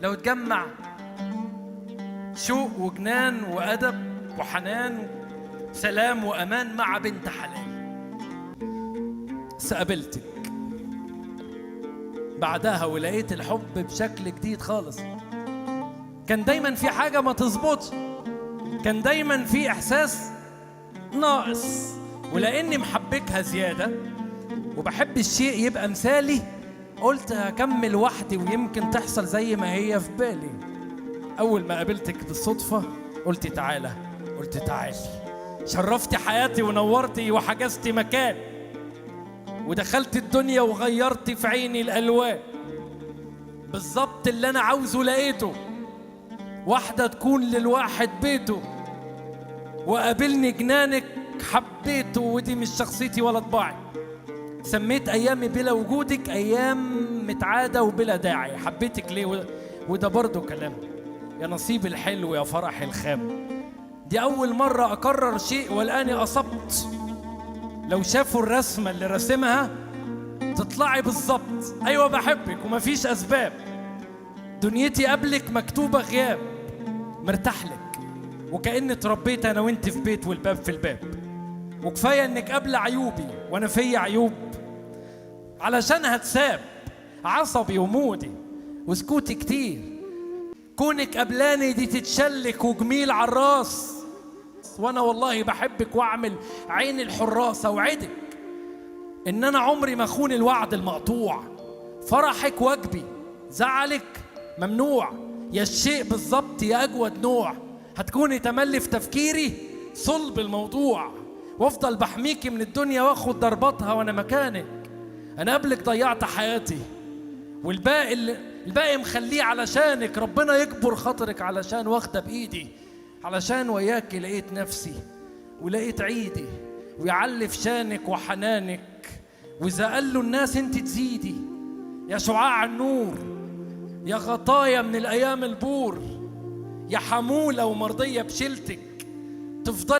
لو تجمع شوق وجنان وأدب وحنان سلام وأمان مع بنت حلال. قابلتك بعدها ولقيت الحب بشكل جديد خالص. كان دايما في حاجة ما تظبطش، كان دايما في إحساس ناقص، ولأني محبكها زيادة وبحب الشيء يبقى مثالي قلت هكمل وحدي ويمكن تحصل زي ما هي في بالي. أول ما قابلتك بالصدفة قلت تعالى، قلت تعالي، شرفتي حياتي ونورتي وحجزتي مكان ودخلت الدنيا وغيرتي في عيني الألوان. بالظبط اللي أنا عاوزه لقيته، واحدة تكون للواحد بيته، وقابلني جنانك حبيته، ودي مش شخصيتي ولا طباعي. سميت أيامي بلا وجودك أيام متعادة وبلا داعي. حبيتك ليه وده برضو كلام، يا نصيب الحلو يا فرح الخام. دي أول مرة أكرر شيء والآن أصبت، لو شافوا الرسمة اللي رسمها تطلعي بالظبط. أيوة بحبك ومفيش أسباب، دنيتي قبلك مكتوبة غياب. مرتاح لك وكأني اتربيت أنا وانت في بيت والباب في الباب، وكفاية انك قبل عيوبي وانا في عيوب علشان هتساب. عصبي ومودي وسكوتي كتير، كونك قبلاني دي تتشلك وجميل عالراس. وانا والله بحبك واعمل عين الحراس، اوعدك ان انا عمري ما اخون الوعد المقطوع. فرحك واجبي، زعلك ممنوع، يا الشيء بالظبط يا اجود نوع. هتكوني تملي في تفكيري صلب الموضوع، وافضل بحميكي من الدنيا واخد ضرباتها وانا مكانك. انا قبلك ضيعت حياتي والباقي مخليه علشانك. ربنا يكبر خاطرك علشان واخده بايدي، علشان وياكي لقيت نفسي ولقيت عيدي، ويعلي في شانك وحنانك. واذا قالوا الناس انت تزيدي، يا شعاع النور، يا غطايا من الايام البور، يا حموله ومرضيه بشيلتك تفضل